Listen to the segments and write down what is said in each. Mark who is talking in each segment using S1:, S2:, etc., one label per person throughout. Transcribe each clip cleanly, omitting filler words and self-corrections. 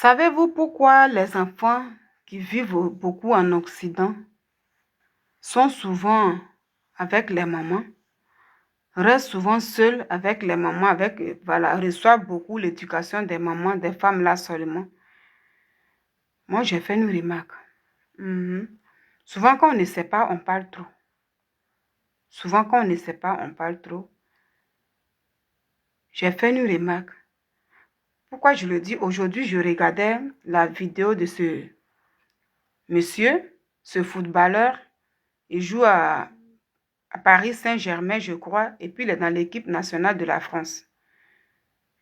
S1: Savez-vous pourquoi les enfants qui vivent beaucoup en Occident sont souvent avec les mamans, restent souvent seuls avec les mamans, voilà, reçoivent beaucoup l'éducation des mamans, des femmes là seulement? Moi, j'ai fait une remarque. Mhm. Souvent, quand on ne sait pas, on parle trop. Souvent, quand on ne sait pas, on parle trop. J'ai fait une remarque. Pourquoi je le dis? Aujourd'hui, je regardais la vidéo de ce monsieur, ce footballeur. Il joue à Paris Saint-Germain, je crois, et puis il est dans l'équipe nationale de la France.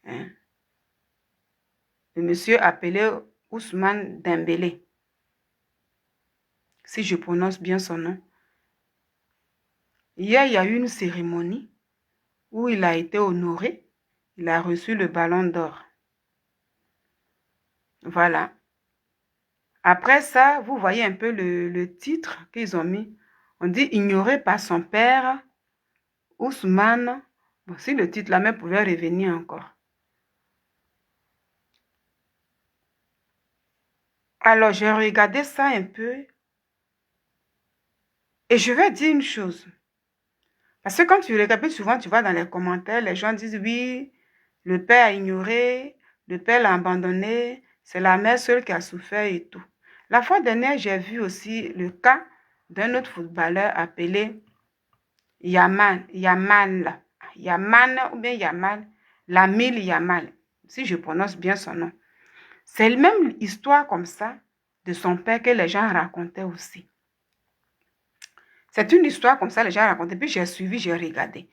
S1: Hein. Le monsieur appelé Ousmane Dembélé, si je prononce bien son nom. Hier, il y a eu une cérémonie où il a été honoré. Il a reçu le ballon d'or. Voilà. Après ça, vous voyez un peu le titre qu'ils ont mis. On dit « Ignoré par son père, Ousmane ». Bon, si le titre là même pouvait revenir encore. Alors, j'ai regardé ça un peu. Et je vais dire une chose. Parce que quand tu regardes, souvent tu vois dans les commentaires, les gens disent « Oui, le père a ignoré, le père l'a abandonné, c'est la mère seule qui a souffert et tout. » La fois dernière, j'ai vu aussi le cas d'un autre footballeur appelé Yaman ou bien Yamal, Lamine Yamal, si je prononce bien son nom. C'est la même histoire comme ça de son père que les gens racontaient aussi. C'est une histoire comme ça, les gens racontaient. Puis j'ai suivi, j'ai regardé.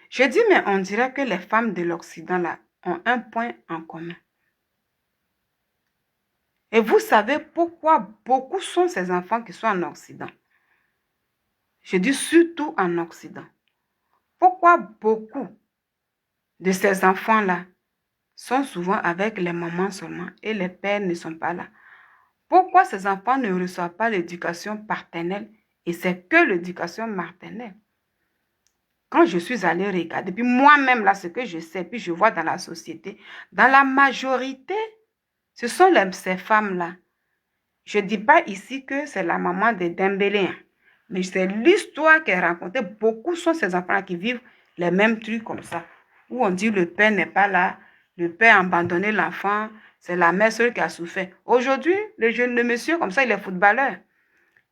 S1: Je dis, mais on dirait que les femmes de l'Occident là ont un point en commun. Et vous savez pourquoi beaucoup sont ces enfants qui sont en Occident? Je dis surtout en Occident. Pourquoi beaucoup de ces enfants-là sont souvent avec les mamans seulement et les pères ne sont pas là? Pourquoi ces enfants ne reçoivent pas l'éducation paternelle et c'est que l'éducation maternelle? Quand je suis allée regarder, puis moi-même là, ce que je sais, puis je vois dans la société, dans la majorité, ce sont ces femmes-là. Je ne dis pas ici que c'est la maman de Dembélé, hein, mais c'est l'histoire qu'elle racontait. Beaucoup sont ces enfants-là qui vivent les mêmes trucs comme ça, où on dit le père n'est pas là, le père a abandonné l'enfant, c'est la mère seule qui a souffert. Aujourd'hui, le monsieur comme ça, il est footballeur.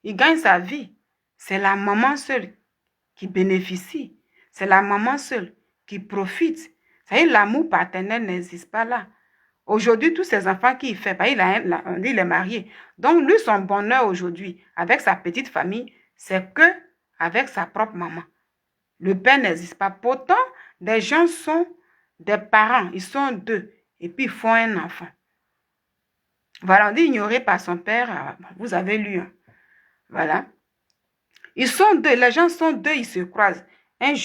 S1: Il gagne sa vie. C'est la maman seule qui bénéficie. C'est la maman seule qui profite. Ça y est, l'amour paternel n'existe pas là. Aujourd'hui, tous ces enfants qu'il fait, il est marié. Donc, lui, son bonheur aujourd'hui, avec sa petite famille, c'est que avec sa propre maman. Le père n'existe pas. Pourtant, des gens sont des parents. Ils sont deux. Et puis, ils font un enfant. Voilà, on dit ignoré par son père. Vous avez lu. Hein. Voilà. Ils sont deux. Les gens sont deux, ils se croisent. Une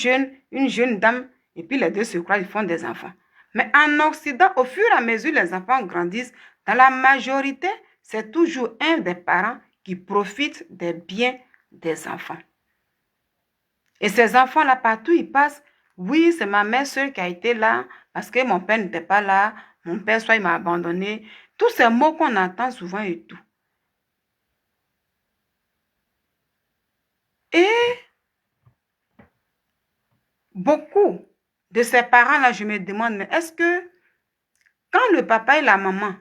S1: jeune dame, et puis les deux se croisent, ils font des enfants. Mais en Occident, au fur et à mesure les enfants grandissent, dans la majorité, c'est toujours un des parents qui profite des biens des enfants. Et ces enfants-là, partout ils passent, oui, c'est ma mère seule qui a été là, parce que mon père n'était pas là, mon père soit il m'a abandonné. Tous ces mots qu'on entend souvent et tout. Et beaucoup de ces parents-là, je me demande, mais est-ce que quand le papa et la maman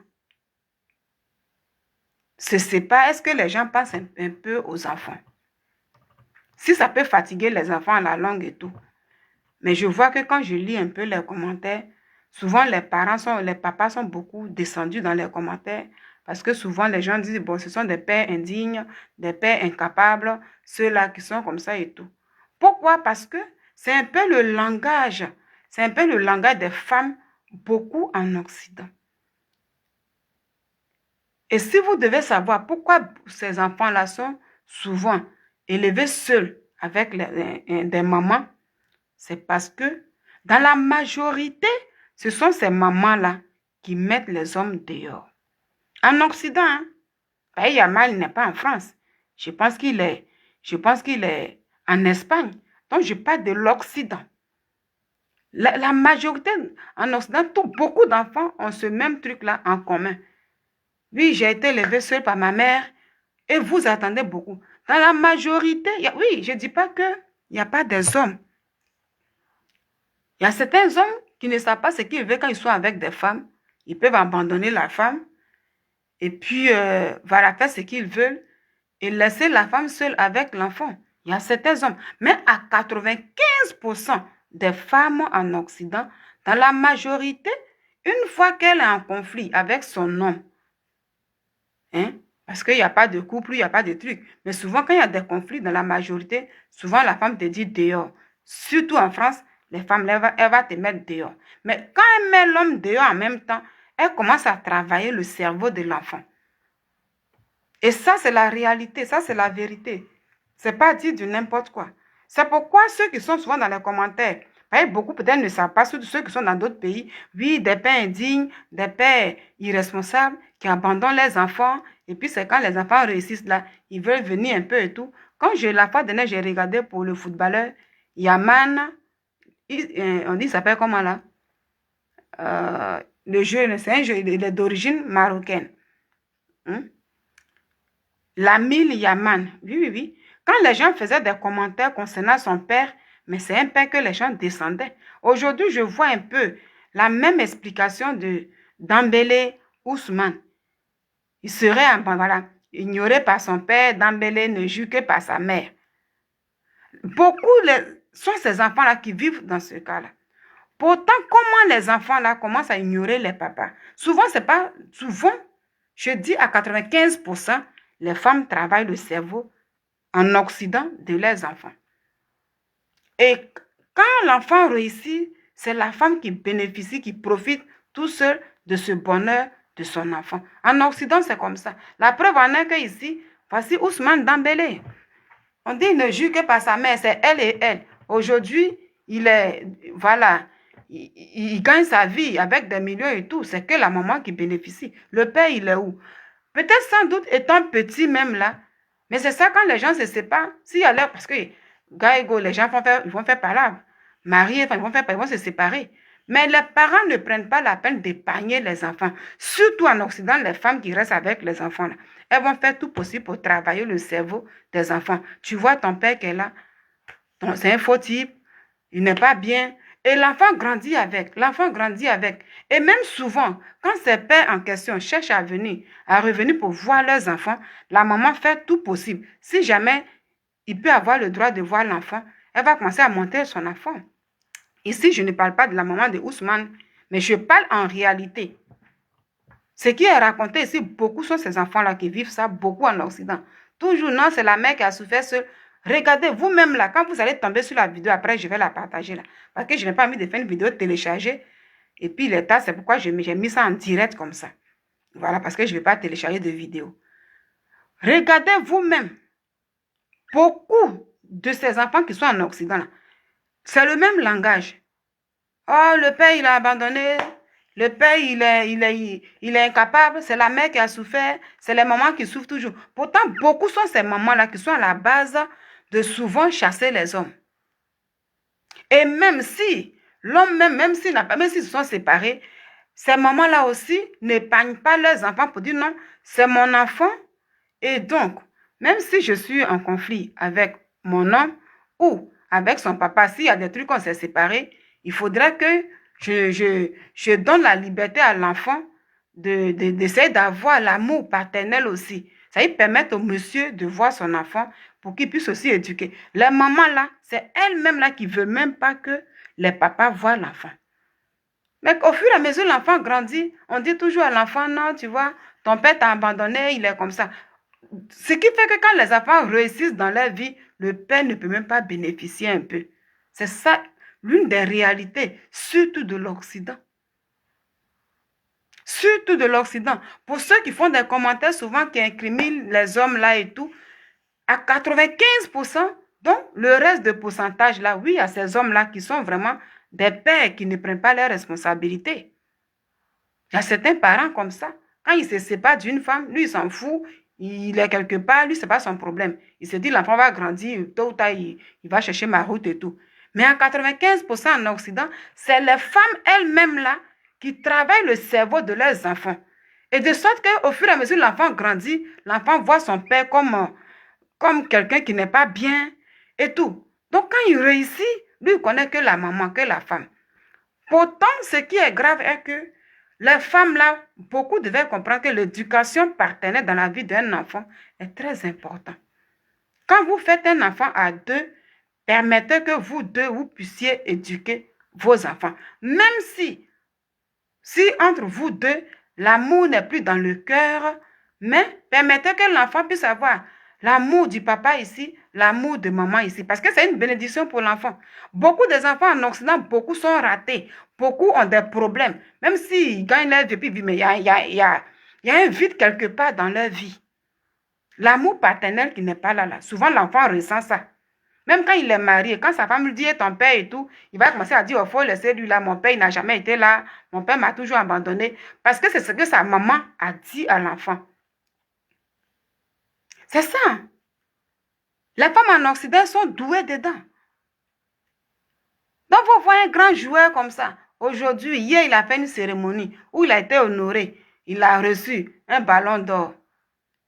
S1: se séparent, est-ce que les gens pensent un peu aux enfants? Si ça peut fatiguer les enfants à la longue et tout. Mais je vois que quand je lis un peu les commentaires, souvent les papas sont beaucoup descendus dans les commentaires parce que souvent les gens disent, bon, ce sont des pères indignes, des pères incapables, ceux-là qui sont comme ça et tout. Pourquoi? Parce que c'est un peu le langage, des femmes, beaucoup en Occident. Et si vous devez savoir pourquoi ces enfants-là sont souvent élevés seuls avec des mamans, c'est parce que dans la majorité, ce sont ces mamans-là qui mettent les hommes dehors. En Occident, hein, Yamal n'est pas en France. Je pense qu'il est en Espagne. Donc, je parle de l'Occident. La majorité en Occident, beaucoup d'enfants ont ce même truc-là en commun. Oui, j'ai été élevée seule par ma mère et vous attendez beaucoup. Dans la majorité, oui, je ne dis pas qu'il n'y a pas des hommes. Il y a certains hommes qui ne savent pas ce qu'ils veulent quand ils sont avec des femmes. Ils peuvent abandonner la femme et puis voilà, faire ce qu'ils veulent et laisser la femme seule avec l'enfant. Il y a certains hommes. Mais à 95% des femmes en Occident, dans la majorité, une fois qu'elle est en conflit avec son homme, hein, parce qu'il n'y a pas de couple, il n'y a pas de truc. Mais souvent, quand il y a des conflits dans la majorité, souvent la femme te dit dehors. Surtout en France, les femmes, elle va te mettre dehors. Mais quand elle met l'homme dehors en même temps, elle commence à travailler le cerveau de l'enfant. Et ça, c'est la réalité, ça, c'est la vérité. Ce n'est pas dit du n'importe quoi. C'est pourquoi ceux qui sont souvent dans les commentaires, beaucoup peut-être ne savent pas, surtout ceux qui sont dans d'autres pays, oui, des pères indignes, des pères irresponsables qui abandonnent les enfants, et puis c'est quand les enfants réussissent là, ils veulent venir un peu et tout. Quand la fois dernière, j'ai regardé pour le footballeur, Yaman, on dit, il s'appelle comment là? Le jeu, c'est un jeu, il est d'origine marocaine. Hein? Lamine Yaman, oui, oui, oui. Quand les gens faisaient des commentaires concernant son père, mais c'est un père que les gens descendaient. Aujourd'hui, je vois un peu la même explication de Dembélé Ousmane. Il serait, voilà, ignoré par son père, Dembélé ne joue que par sa mère. Beaucoup sont ces enfants-là qui vivent dans ce cas-là. Pourtant, comment les enfants-là commencent à ignorer les papas? Souvent, c'est pas, souvent, je dis à 95%, les femmes travaillent le cerveau en Occident de leurs enfants. Et quand l'enfant réussit, c'est la femme qui bénéficie, qui profite tout seul de ce bonheur de son enfant. En Occident, c'est comme ça. La preuve en est qu'ici, voici Ousmane Dembélé. On dit il ne joue que par sa mère, c'est elle et elle. Aujourd'hui, il est, voilà, il gagne sa vie avec des millions et tout. C'est que la maman qui bénéficie. Le père, il est où? Peut-être sans doute étant petit même là. Mais c'est ça quand les gens se séparent. S'il y a l'air, parce que gars égaux, les gens ils vont faire palabre. Mariés, enfin, ils vont se séparer. Mais les parents ne prennent pas la peine d'épargner les enfants. Surtout en Occident, les femmes qui restent avec les enfants là. Elles vont faire tout possible pour travailler le cerveau des enfants. Tu vois ton père qui est là. C'est un faux type. Il n'est pas bien. Et l'enfant grandit avec. L'enfant grandit avec. Et même souvent, quand ces pères en question cherchent à revenir pour voir leurs enfants, la maman fait tout possible. Si jamais il peut avoir le droit de voir l'enfant, elle va commencer à monter son enfant. Ici, je ne parle pas de la maman de Ousmane, mais je parle en réalité. Ce qui est raconté ici, beaucoup sont ces enfants-là qui vivent ça, beaucoup en Occident. Toujours, non, c'est la mère qui a souffert seule. Regardez vous-même là, quand vous allez tomber sur la vidéo, après je vais la partager là. Parce que je n'ai pas envie de faire une vidéo téléchargée. Et puis l'état, c'est pourquoi j'ai mis ça en direct comme ça. Voilà, parce que je ne vais pas télécharger de vidéo. Regardez vous-même. Beaucoup de ces enfants qui sont en Occident là, c'est le même langage. Oh, le père, il a abandonné. Le père, il est incapable. C'est la mère qui a souffert. C'est les mamans qui souffrent toujours. Pourtant, beaucoup sont ces mamans-là qui sont à la base de souvent chasser les hommes. Et même si l'homme, même s'ils se sont séparés, ces mamans-là aussi n'épargnent pas leurs enfants pour dire non, c'est mon enfant. Et donc, même si je suis en conflit avec mon homme ou avec son papa, s'il y a des trucs qu'on s'est séparés, il faudrait que je donne la liberté à l'enfant d'essayer d'avoir l'amour paternel aussi. Ça lui permet au monsieur de voir son enfant pour qu'il puisse aussi éduquer. Les mamans là, c'est elles-mêmes là qui ne veulent même pas que les papas voient l'enfant. Mais au fur et à mesure l'enfant grandit, on dit toujours à l'enfant, non, tu vois, ton père t'a abandonné, il est comme ça. Ce qui fait que quand les enfants réussissent dans leur vie, le père ne peut même pas bénéficier un peu. C'est ça, l'une des réalités, surtout de l'Occident. Surtout de l'Occident. Pour ceux qui font des commentaires souvent qui incriminent les hommes là et tout, à 95%, donc le reste de pourcentage là, oui, il y a ces hommes là qui sont vraiment des pères qui ne prennent pas leurs responsabilités. Il y a certains parents comme ça. Quand ils se séparent d'une femme, lui, il s'en fout. Il est quelque part, lui, ce n'est pas son problème. Il se dit, l'enfant va grandir, tôt ou tard, il va chercher ma route et tout. Mais en 95% en Occident, c'est les femmes elles-mêmes là qui travaillent le cerveau de leurs enfants. Et de sorte qu'au fur et à mesure que l'enfant grandit, l'enfant voit son père comme quelqu'un qui n'est pas bien et tout. Donc quand il réussit, lui, il connaît que la maman, que la femme. Pourtant, ce qui est grave est que les femmes là, beaucoup devaient comprendre que l'éducation partenaire dans la vie d'un enfant est très important. Quand vous faites un enfant à deux, permettez que vous deux, vous puissiez éduquer vos enfants. Même si entre vous deux, l'amour n'est plus dans le cœur, mais permettez que l'enfant puisse avoir l'amour du papa ici, l'amour de maman ici, parce que c'est une bénédiction pour l'enfant. Beaucoup des enfants en Occident, beaucoup sont ratés, beaucoup ont des problèmes, même s'ils gagnent leur vie, mais il y a un vide quelque part dans leur vie. L'amour paternel qui n'est pas là. Souvent, l'enfant ressent ça. Même quand il est marié, quand sa femme lui dit ton père et tout, il va commencer à dire, il faut laisser lui là, mon père il n'a jamais été là, mon père m'a toujours abandonné, parce que c'est ce que sa maman a dit à l'enfant. C'est ça. Les femmes en Occident sont douées dedans. Donc, vous voyez un grand joueur comme ça. Aujourd'hui, hier, il a fait une cérémonie où il a été honoré. Il a reçu un ballon d'or.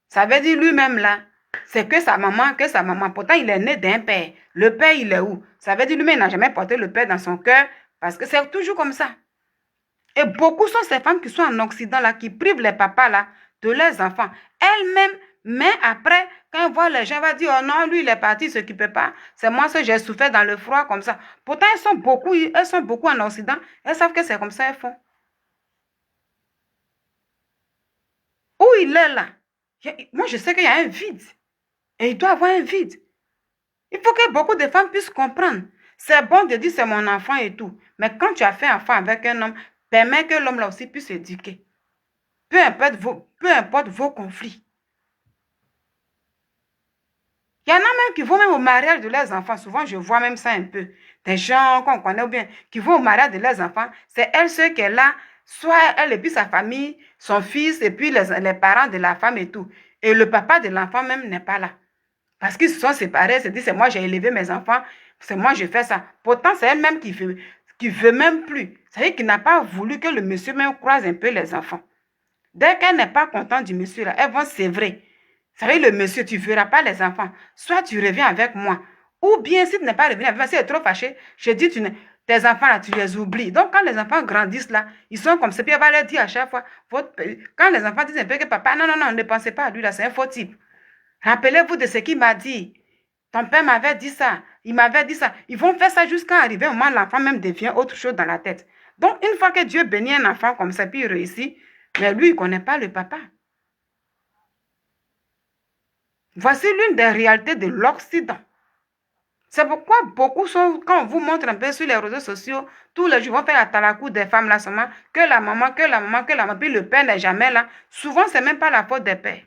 S1: Ça veut dire lui-même là, c'est que sa maman. Pourtant, il est né d'un père. Le père, il est où? Ça veut dire lui-même, il n'a jamais porté le père dans son cœur parce que c'est toujours comme ça. Et beaucoup sont ces femmes qui sont en Occident là, qui privent les papas là de leurs enfants. Elles-mêmes, mais après, quand elles voient les gens, elles vont dire, oh non, lui, il est parti, il ne s'occupait pas. C'est moi que j'ai souffert dans le froid comme ça. Pourtant, elles sont beaucoup en Occident. Elles savent que c'est comme ça, elles font. Où il est là? Moi, je sais qu'il y a un vide. Et il doit y avoir un vide. Il faut que beaucoup de femmes puissent comprendre. C'est bon de dire c'est mon enfant et tout. Mais quand tu as fait enfant avec un homme, permets que l'homme là aussi puisse éduquer. Peu importe vos conflits. Il y en a même qui vont même au mariage de leurs enfants. Souvent, je vois même ça un peu. Des gens qu'on connaît bien, qui vont au mariage de leurs enfants. C'est elle ceux qui est là, soit elle et puis sa famille, son fils et puis les parents de la femme et tout. Et le papa de l'enfant même n'est pas là. Parce qu'ils se sont séparés, ils se disent, c'est moi j'ai élevé mes enfants, c'est moi je fais ça. Pourtant, c'est elle-même qui veut même plus. C'est-à-dire qu'il n'a pas voulu que le monsieur même croise un peu les enfants. Dès qu'elle n'est pas contente du monsieur là, elles vont sévrer. Ça veut dire le monsieur, tu ne verras pas les enfants. Soit tu reviens avec moi. Ou bien si tu n'es pas revenu avec moi, si tu es trop fâché, je dis, tes enfants là, tu les oublies. Donc quand les enfants grandissent là, ils sont comme ça. Puis elle va leur dire à chaque fois, quand les enfants disent un peu que papa, non, ne pensez pas à lui là, c'est un faux type. Rappelez-vous de ce qu'il m'a dit. Ton père m'avait dit ça. Il m'avait dit ça. Ils vont faire ça jusqu'à arriver au moment où l'enfant même devient autre chose dans la tête. Donc, une fois que Dieu bénit un enfant comme ça, puis il réussit, mais lui, il ne connaît pas le papa. Voici l'une des réalités de l'Occident. C'est pourquoi beaucoup sont, quand on vous montre un peu sur les réseaux sociaux, tous les jours, vont faire la talakou des femmes là seulement, que la maman, puis le père n'est jamais là. Souvent, ce n'est même pas la faute des pères.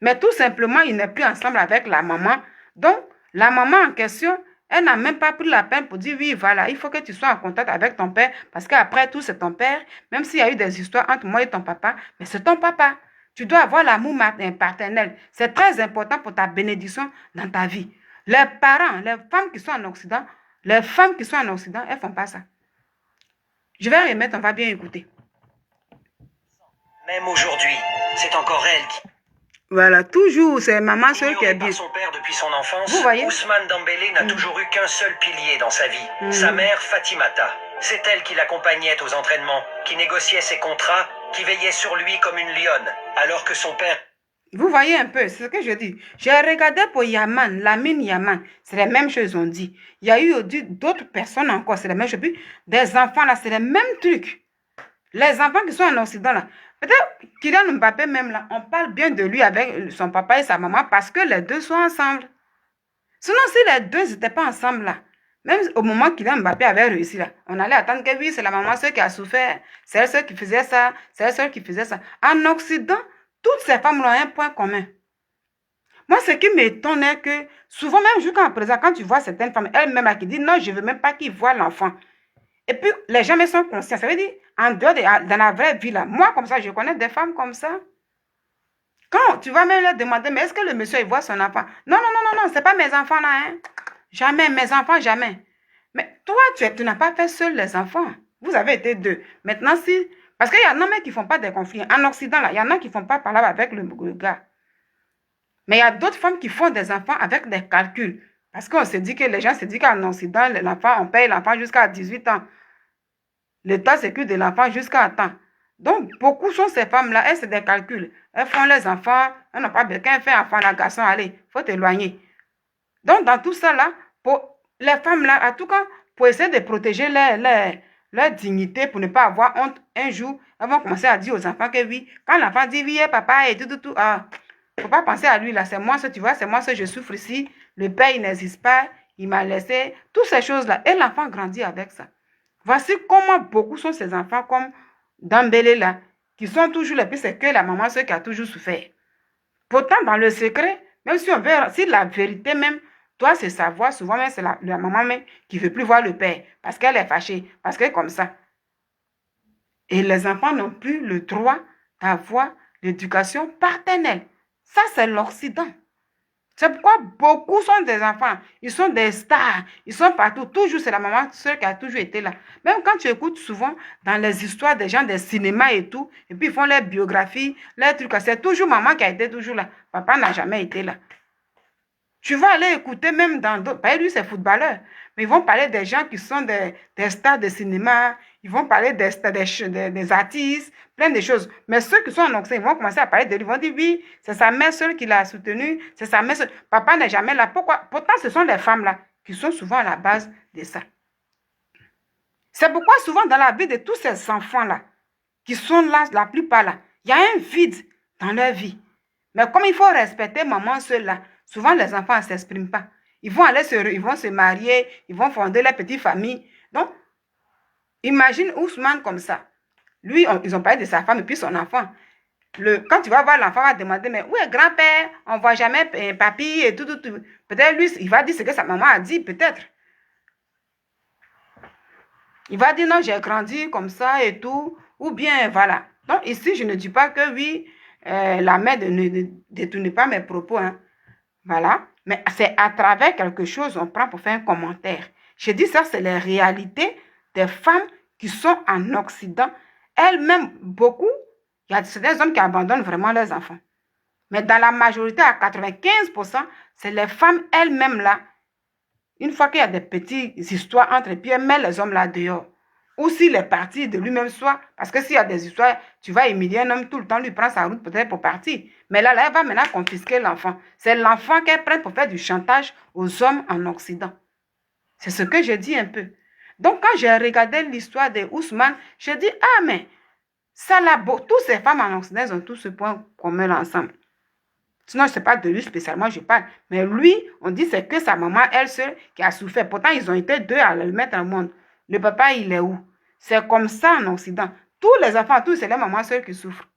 S1: Mais tout simplement, il n'est plus ensemble avec la maman. Donc, la maman en question, elle n'a même pas pris la peine pour dire, oui, voilà, il faut que tu sois en contact avec ton père, parce qu'après tout, c'est ton père. Même s'il y a eu des histoires entre moi et ton papa, mais c'est ton papa. Tu dois avoir l'amour paternel. C'est très important pour ta bénédiction dans ta vie. Les parents, les femmes qui sont en Occident, elles ne font pas ça. Je vais remettre, on va bien écouter.
S2: Même aujourd'hui, c'est encore elle qui...
S1: Voilà, toujours, c'est maman seule qui est bien.
S2: Par son père depuis son enfance,
S1: Vous voyez?
S2: Ousmane Dembélé n'a toujours eu qu'un seul pilier dans sa vie, sa mère Fatimata. C'est elle qui l'accompagnait aux entraînements, qui négociait ses contrats, qui veillait sur lui comme une lionne, alors que son père...
S1: Vous voyez un peu, c'est ce que je dis. J'ai regardé pour Yaman, Lamine Yaman, c'est les mêmes choses on dit. Il y a eu d'autres personnes encore, c'est les mêmes choses. Puis des enfants là, c'est les mêmes trucs. Les enfants qui sont en Occident là, peut-être Kylian Mbappé même là, on parle bien de lui avec son papa et sa maman parce que les deux sont ensemble. Sinon, si les deux n'étaient pas ensemble là, même au moment que Kylian Mbappé avait réussi là, on allait attendre que oui, c'est la maman seule qui a souffert, c'est elle seule qui faisait ça, c'est elle seule qui faisait ça. En Occident, toutes ces femmes ont un point commun. Moi, ce qui m'étonne est que souvent, même jusqu'à présent, quand tu vois certaines femmes, elles-mêmes qui disent non, je ne veux même pas qu'ils voient l'enfant. Et puis, les gens me sont conscients. Ça veut dire, en dehors dans la vraie vie, là, moi, comme ça, je connais des femmes comme ça. Quand tu vas même leur demander, mais est-ce que le monsieur, il voit son enfant? Non, ce n'est pas mes enfants là. Hein? Jamais, mes enfants, jamais. Mais toi, tu n'as pas fait seul les enfants. Vous avez été deux. Maintenant, si Parce qu'il y en a même qui ne font pas des conflits. En Occident, là, il y en a qui ne font pas parler avec le gars. Mais il y a d'autres femmes qui font des enfants avec des calculs. Parce qu'on se dit que les gens se disent qu'en Occident, l'enfant, on paye l'enfant jusqu'à 18 ans. L'État s'occupe de l'enfant jusqu'à temps. Donc, beaucoup sont ces femmes-là, elles, c'est des calculs. Elles font les enfants, elles n'ont pas besoin de faire enfant, la garçon, allez, il faut t'éloigner. Donc, dans tout ça, là, pour les femmes-là, en tout cas, pour essayer de protéger leur dignité, pour ne pas avoir honte, un jour, elles vont commencer à dire aux enfants que oui, quand l'enfant dit oui, papa, et tout, ah, faut pas penser à lui, là, c'est moi, tu vois, c'est moi, je souffre ici, le père, il n'existe pas, il m'a laissé, toutes ces choses-là, et l'enfant grandit avec ça. Voici comment beaucoup sont ces enfants comme Dambélé là, qui sont toujours les plus, c'est que la maman, ceux qui a toujours souffert. Pourtant, dans le secret, même si on veut, si la vérité même doit se savoir, souvent même c'est la maman même qui ne veut plus voir le père, parce qu'elle est fâchée, parce qu'elle est comme ça. Et les enfants n'ont plus le droit d'avoir l'éducation paternelle. Ça, c'est l'Occident. C'est pourquoi beaucoup sont des enfants. Ils sont des stars. Ils sont partout. Toujours, c'est la maman seule qui a toujours été là. Même quand tu écoutes souvent dans les histoires des gens des cinémas et tout, et puis ils font leurs biographies, leurs trucs, c'est toujours maman qui a été toujours là. Papa n'a jamais été là. Tu vas aller écouter même dans d'autres... Lui, c'est footballeur. Mais ils vont parler des gens qui sont des stars de cinéma. Ils vont parler des artistes, plein de choses. Mais ceux qui sont en Occident, ils vont commencer à parler de lui. Ils vont dire, oui, c'est sa mère seule qui l'a soutenu. C'est sa mère seule. Papa n'est jamais là. Pourquoi? Pourtant, ce sont les femmes-là qui sont souvent à la base de ça. C'est pourquoi souvent dans la vie de tous ces enfants-là, qui sont là, la plupart là, il y a un vide dans leur vie. Mais comme il faut respecter maman seule là, souvent les enfants ne s'expriment pas. Ils vont se marier, ils vont fonder leur petite famille. Donc, imagine Ousmane comme ça. Lui, ils ont parlé de sa femme et puis son enfant. Quand tu vas voir l'enfant, va demander, mais où est grand-père? On ne voit jamais papy et tout. Peut-être lui, il va dire ce que sa maman a dit, peut-être. Il va dire, non, j'ai grandi comme ça et tout. Ou bien, voilà. Donc, ici, je ne dis pas que oui, la mère ne détourne pas mes propos. Hein. Voilà. Mais c'est à travers quelque chose on prend pour faire un commentaire. Je dis ça, c'est les réalités des femmes qui sont en Occident. Elles-mêmes, beaucoup, il y a des hommes qui abandonnent vraiment leurs enfants. Mais dans la majorité, à 95%, c'est les femmes elles-mêmes là. Une fois qu'il y a des petites histoires entre eux, puis elles mettent les hommes là dehors. Ou s'il est parti de lui-même soit, parce que s'il y a des histoires, tu vas humilier un homme tout le temps, lui prend sa route peut-être pour partir. Mais là, elle va maintenant confisquer l'enfant. C'est l'enfant qu'elle prend pour faire du chantage aux hommes en Occident. C'est ce que je dis un peu. Donc, quand j'ai regardé l'histoire de Ousmane, je dis, ah, mais ça là, toutes ces femmes en Occident, elles ont tous ce point commun ensemble. Sinon, je ne sais pas de lui spécialement, je parle. Mais lui, on dit c'est que sa maman, elle seule, qui a souffert. Pourtant, ils ont été deux à le mettre au monde. Le papa, il est où? C'est comme ça en Occident. Tous les enfants, tous, c'est les mamans seules qui souffrent.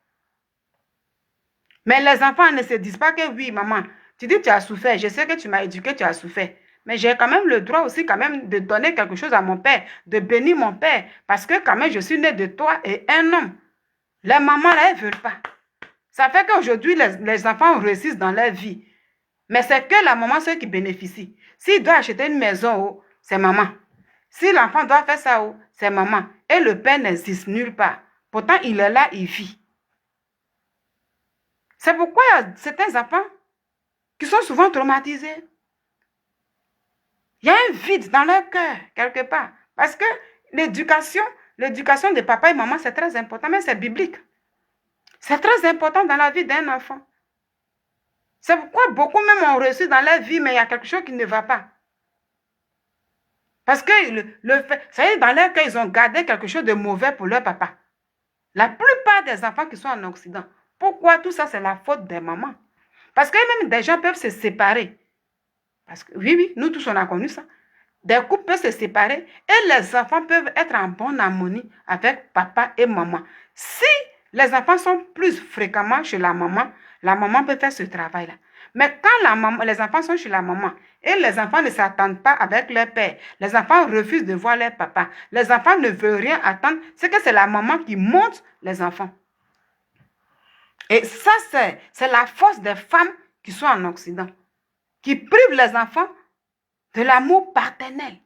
S1: Mais les enfants ne se disent pas que oui, maman, tu dis que tu as souffert. Je sais que tu m'as éduqué, tu as souffert. Mais j'ai quand même le droit aussi quand même de donner quelque chose à mon père, de bénir mon père. Parce que quand même, je suis née de toi et un homme. Les mamans, là, elles ne veulent pas. Ça fait qu'aujourd'hui, les enfants réussissent dans leur vie. Mais c'est que la maman seule qui bénéficie. S'il doit acheter une maison, c'est maman. Si l'enfant doit faire ça, c'est maman. Et le père n'existe nulle part. Pourtant, il est là, il vit. C'est pourquoi il y a certains enfants qui sont souvent traumatisés. Il y a un vide dans leur cœur, quelque part. Parce que l'éducation de papa et maman, c'est très important, mais c'est biblique. C'est très important dans la vie d'un enfant. C'est pourquoi beaucoup même ont réussi dans leur vie, mais il y a quelque chose qui ne va pas. Parce que ça y est, dans leur cœur, ils ont gardé quelque chose de mauvais pour leur papa. La plupart des enfants qui sont en Occident, pourquoi tout ça, c'est la faute des mamans? Parce que même des gens peuvent se séparer. Parce que, oui, nous tous, on a connu ça. Des couples peuvent se séparer et les enfants peuvent être en bonne harmonie avec papa et maman. Si les enfants sont plus fréquemment chez la maman peut faire ce travail-là. Mais quand les enfants sont chez la maman et les enfants ne s'attendent pas avec leur père, les enfants refusent de voir leur papa, les enfants ne veulent rien attendre, c'est que c'est la maman qui monte les enfants. Et ça, c'est la force des femmes qui sont en Occident, qui privent les enfants de l'amour paternel.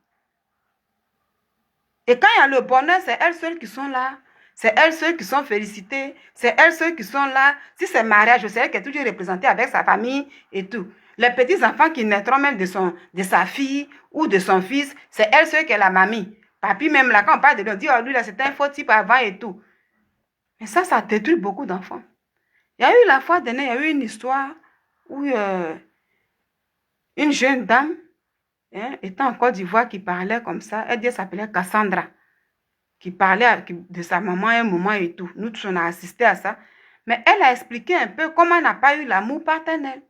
S1: Et quand il y a le bonheur, c'est elles seules qui sont là. C'est elles ceux qui sont félicitées. C'est elles ceux qui sont là. Si c'est mariage, c'est elle qui est toujours représentée avec sa famille et tout. Les petits-enfants qui naîtront même de sa fille ou de son fils, c'est elle ceux qui est la mamie. Papi même là, quand on parle de lui, on dit, oh lui là, c'était un faux type avant et tout. Mais ça détruit beaucoup d'enfants. Il y a eu la fois dernière, il y a eu une histoire où une jeune dame, étant en Côte d'Ivoire, qui parlait comme ça, elle s'appelait Cassandra, qui parlait de sa maman à un moment et tout. Nous tous, on a assisté à ça. Mais elle a expliqué un peu comment elle n'a pas eu l'amour paternel.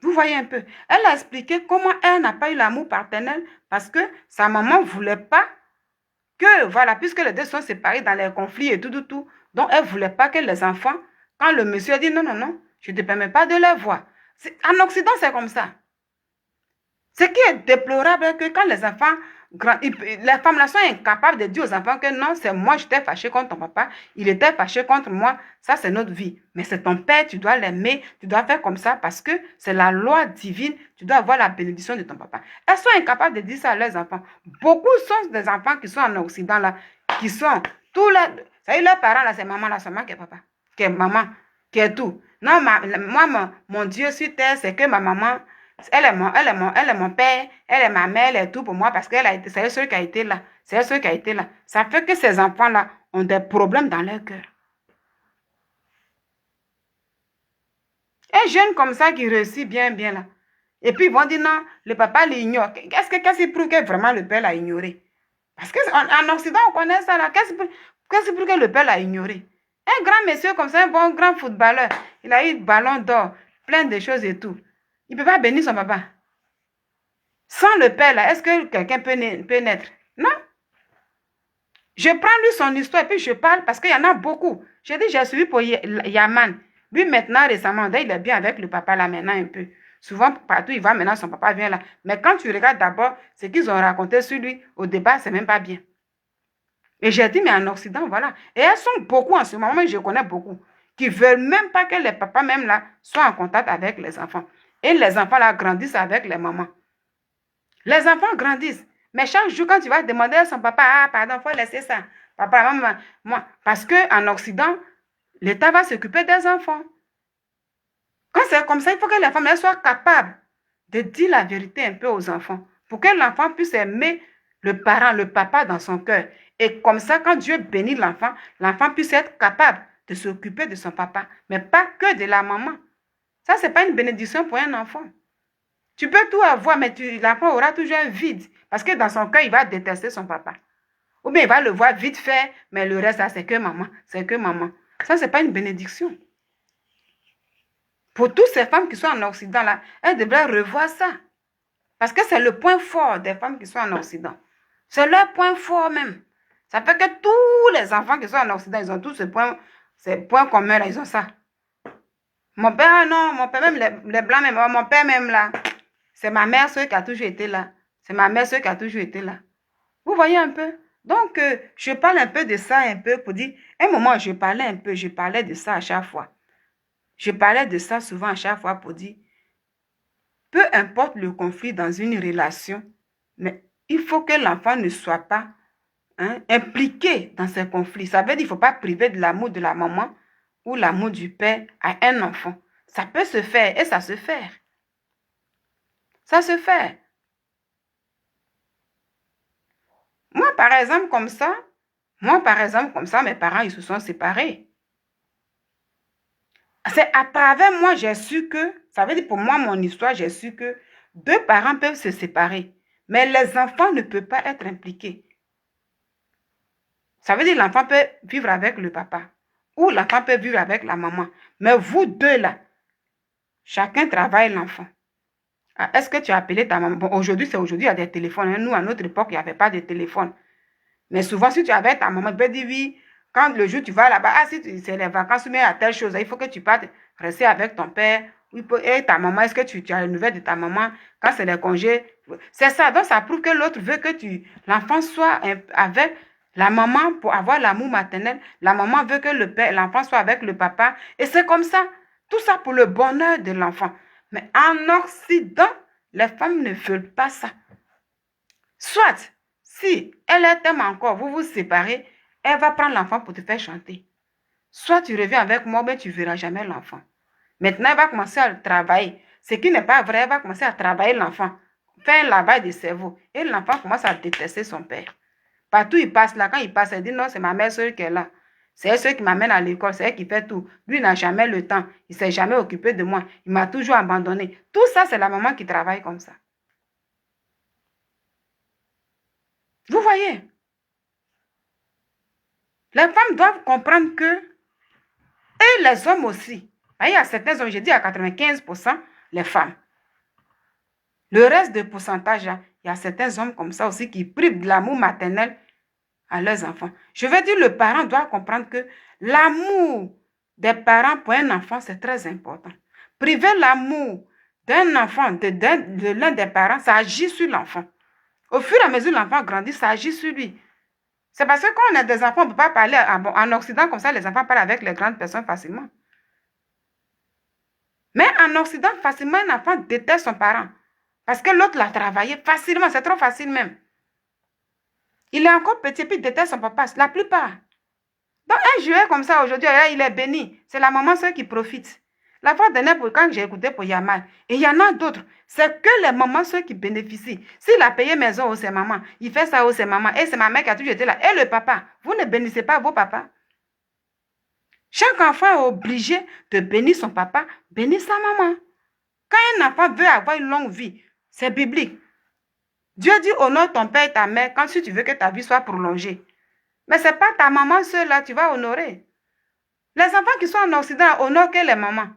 S1: Vous voyez un peu. Elle a expliqué comment elle n'a pas eu l'amour paternel parce que sa maman ne voulait pas que, voilà, puisque les deux sont séparés dans les conflits et tout. Donc, elle ne voulait pas que les enfants, quand le monsieur a dit non, je ne te permets pas de les voir. En Occident, c'est comme ça. Ce qui est déplorable est que quand les enfants, les femmes là sont incapables de dire aux enfants que non, c'est moi, j'étais fâchée contre ton papa, il était fâché contre moi, ça c'est notre vie. Mais c'est ton père, tu dois l'aimer, tu dois faire comme ça parce que c'est la loi divine, tu dois avoir la bénédiction de ton papa. Elles sont incapables de dire ça à leurs enfants. Beaucoup sont des enfants qui sont en Occident là, qui sont tous là, ça y est, leurs parents là, c'est maman là, seulement qui est papa, qui est maman, qui est tout. Non, moi, mon Dieu sur terre, c'est que ma maman, elle est mon père, elle est ma mère, elle est tout pour moi parce qu'elle a été, c'est elle seule qui a été là. C'est elle seule qui a été là. Ça fait que ces enfants-là ont des problèmes dans leur cœur. Un jeune comme ça qui réussit bien là. Et puis ils vont dire non, le papa l'ignore. Qu'est-ce qui prouve que vraiment le père l'a ignoré? Parce qu'en Occident, on connaît ça là. Qu'est-ce qui prouve que le père l'a ignoré? Un grand monsieur comme ça, un bon grand footballeur, il a eu le ballon d'or, plein de choses et tout. Il ne peut pas bénir son papa. Sans le père, là, est-ce que quelqu'un peut naître? Non. Je prends lui son histoire et puis je parle parce qu'il y en a beaucoup. J'ai dit, j'ai suivi pour Yaman. Lui, maintenant, récemment, il est bien avec le papa là maintenant un peu. Souvent, partout, il va maintenant, son papa vient là. Mais quand tu regardes d'abord ce qu'ils ont raconté sur lui, au départ, c'est même pas bien. Et j'ai dit, mais en Occident, voilà. Et elles sont beaucoup en ce moment, je connais beaucoup, qui ne veulent même pas que les papas même là soient en contact avec les enfants. Et les enfants là grandissent avec les mamans. Les enfants grandissent. Mais chaque jour, quand tu vas demander à son papa, ah, pardon, il faut laisser ça. Papa, maman, moi. Parce qu'en Occident, l'État va s'occuper des enfants. Quand c'est comme ça, il faut que les femmes soient capables de dire la vérité un peu aux enfants. Pour que l'enfant puisse aimer le parent, le papa dans son cœur. Et comme ça, quand Dieu bénit l'enfant, l'enfant puisse être capable de s'occuper de son papa. Mais pas que de la maman. Ça, ce n'est pas une bénédiction pour un enfant. Tu peux tout avoir, mais l'enfant aura toujours un vide. Parce que dans son cœur, il va détester son papa. Ou bien il va le voir vite fait, mais le reste, c'est que maman. C'est que maman. Ça, ce n'est pas une bénédiction. Pour toutes ces femmes qui sont en Occident, là, elles devraient revoir ça. Parce que c'est le point fort des femmes qui sont en Occident. C'est leur point fort même. Ça fait que tous les enfants qui sont en Occident, ils ont tous ces points communs, là, ils ont ça. Mon père, non, mon père, même les blancs, même, mon père, même là, c'est ma mère, ceux qui a toujours été là. C'est ma mère, ceux qui a toujours été là. Vous voyez un peu? Donc, je parle un peu de ça, un peu, pour dire, un moment, je parlais de ça à chaque fois. Je parlais de ça souvent à chaque fois pour dire, peu importe le conflit dans une relation, mais il faut que l'enfant ne soit pas impliqué dans ces conflits. Ça veut dire qu'il ne faut pas priver de l'amour de la maman ou l'amour du père à un enfant. Ça peut se faire et ça se fait. Ça se fait. Moi, par exemple, comme ça, mes parents, ils se sont séparés. C'est à travers moi, j'ai su que, ça veut dire pour moi, mon histoire, j'ai su que deux parents peuvent se séparer, mais les enfants ne peuvent pas être impliqués. Ça veut dire que l'enfant peut vivre avec le papa ou l'enfant peut vivre avec la maman. Mais vous deux là, chacun travaille l'enfant. Est-ce que tu as appelé ta maman? Bon, aujourd'hui, il y a des téléphones. Nous, à notre époque, il n'y avait pas de téléphone. Mais souvent, si tu avais ta maman, tu peux dire oui, quand le jour tu vas là-bas, si c'est les vacances, mais à telle chose, il faut que tu partes rester avec ton père. Et ta maman, est-ce que tu as les nouvelles de ta maman quand c'est les congés? C'est ça. Donc, ça prouve que l'autre veut que l'enfant soit avec la maman pour avoir l'amour maternel. La maman veut que l'enfant soit avec le papa. Et c'est comme ça. Tout ça pour le bonheur de l'enfant. Mais en Occident, les femmes ne veulent pas ça. Soit, Si elle t'aime encore, vous vous séparez, elle va prendre l'enfant pour te faire chanter. Soit tu reviens avec moi, mais tu ne verras jamais l'enfant. Maintenant, elle va commencer à travailler. Ce qui n'est pas vrai, elle va commencer à travailler l'enfant. Faire un lavage de cerveau. Et l'enfant commence à détester son père. Partout il passe là, quand il passe, elle dit non, c'est ma mère seule qui est là. C'est elle seule qui m'amène à l'école, c'est elle qui fait tout. Lui n'a jamais le temps, il ne s'est jamais occupé de moi, il m'a toujours abandonné. Tout ça, c'est la maman qui travaille comme ça. Vous voyez? Les femmes doivent comprendre que, et les hommes aussi, il y a certains hommes, j'ai dit à 95%, les femmes. Le reste de pourcentage, il y a certains hommes comme ça aussi qui privent de l'amour maternel à leurs enfants. Je veux dire, le parent doit comprendre que l'amour des parents pour un enfant, c'est très important. Priver l'amour d'un enfant, de l'un des parents, ça agit sur l'enfant. Au fur et à mesure que l'enfant grandit, ça agit sur lui. C'est parce que quand on a des enfants, on ne peut pas parler en Occident comme ça, les enfants parlent avec les grandes personnes facilement. Mais en Occident, facilement, un enfant déteste son parent. Parce que l'autre l'a travaillé facilement, c'est trop facile même. Il est encore petit, puis il déteste son papa, la plupart. Donc, un jouet comme ça, aujourd'hui, il est béni. C'est la maman seule qui profite. La fois dernière, quand j'ai écouté pour Yamal, et il y en a d'autres, c'est que les mamans seules qui bénéficient. S'il a payé maison, c'est maman. Il fait ça, c'est maman. Et c'est ma mère qui a toujours été là. Et le papa, vous ne bénissez pas vos papas. Chaque enfant est obligé de bénir son papa, bénir sa maman. Quand un enfant veut avoir une longue vie, c'est biblique. Dieu dit honore ton père et ta mère quand tu veux que ta vie soit prolongée. Mais ce n'est pas ta maman seule là, tu vas honorer. Les enfants qui sont en Occident honorent que les mamans.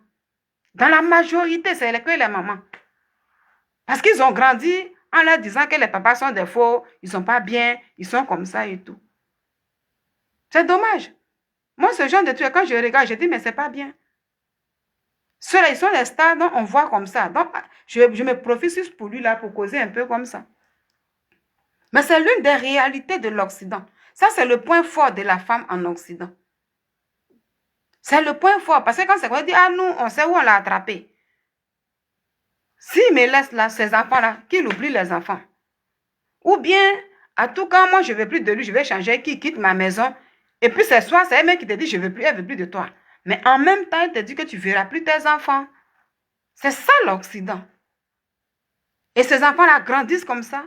S1: Dans la majorité, c'est que les mamans. Parce qu'ils ont grandi en leur disant que les papas sont des faux, ils ne sont pas bien, ils sont comme ça et tout. C'est dommage. Moi, ce genre de trucs, quand je regarde, je dis, mais c'est pas bien. Ceux-là, ils sont les stars dont on voit comme ça. Donc, je me profite juste pour lui là, pour causer un peu comme ça. Mais c'est l'une des réalités de l'Occident. Ça, c'est le point fort de la femme en Occident. C'est le point fort. Parce que quand c'est qu'on dit, ah, nous, on sait où on l'a attrapé. S'il me laisse là, ces enfants-là, qu'il oublie les enfants. Ou bien, à tout cas, moi, je ne veux plus de lui, je vais changer, qu'il quitte ma maison. Et puis, c'est soit, c'est elle-même qui te dit, je ne veux plus, elle ne veut plus de toi. Mais en même temps, elle te dit que tu ne verras plus tes enfants. C'est ça l'Occident. Et ces enfants-là grandissent comme ça.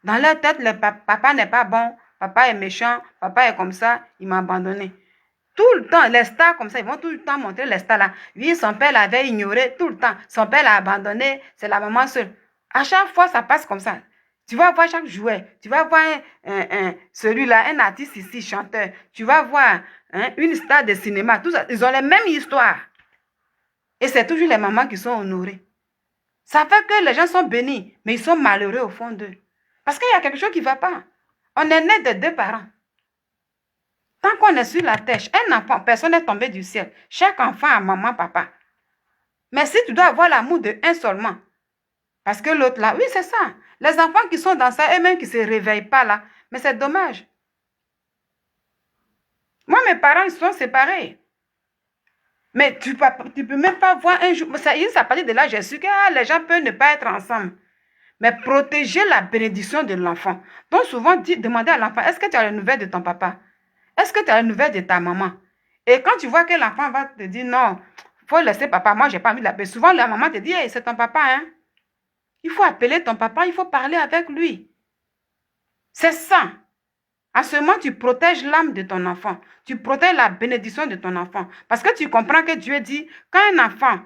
S1: Dans leur tête, le papa n'est pas bon, papa est méchant, papa est comme ça, il m'a abandonné. Tout le temps, les stars comme ça, ils vont tout le temps montrer les stars là. Oui, son père l'avait ignoré tout le temps. Son père l'a abandonné, c'est la maman seule. À chaque fois, ça passe comme ça. Tu vas voir chaque jouet. Tu vas voir celui-là, un artiste ici, chanteur. Tu vas voir une star de cinéma. Tout ça, ils ont les mêmes histoires. Et c'est toujours les mamans qui sont honorées. Ça fait que les gens sont bénis, mais ils sont malheureux au fond d'eux. Parce qu'il y a quelque chose qui ne va pas. On est né de deux parents. Tant qu'on est sur la terre, un enfant, personne n'est tombé du ciel. Chaque enfant a maman, papa. Mais si tu dois avoir l'amour de un seulement, parce que l'autre là, oui, c'est ça. Les enfants qui sont dans ça, eux-mêmes qui ne se réveillent pas là, mais c'est dommage. Moi, mes parents, ils sont séparés. Mais tu ne peux même pas voir un jour. Ça partit de là, j'ai su que les gens peuvent ne pas être ensemble. Mais protéger la bénédiction de l'enfant. Donc souvent, demandez à l'enfant, est-ce que tu as les nouvelles de ton papa? Est-ce que tu as les nouvelles de ta maman? Et quand tu vois que l'enfant va te dire, non, il faut laisser papa, moi, je n'ai pas envie de l'appeler. Souvent, la maman te dit, hey, c'est ton papa, hein? Il faut appeler ton papa, il faut parler avec lui. C'est ça. À ce moment, tu protèges l'âme de ton enfant. Tu protèges la bénédiction de ton enfant. Parce que tu comprends que Dieu dit, quand un enfant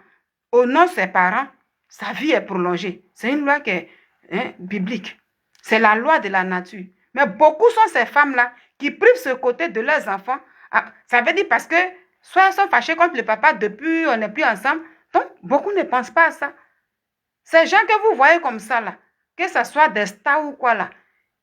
S1: honore ses parents, sa vie est prolongée. C'est une loi qui est biblique. C'est la loi de la nature. Mais beaucoup sont ces femmes-là qui privent ce côté de leurs enfants. Ça veut dire parce que soit elles sont fâchées contre le papa depuis on n'est plus ensemble. Donc, beaucoup ne pensent pas à ça. Ces gens que vous voyez comme ça, là, que ce soit des stars ou quoi, là,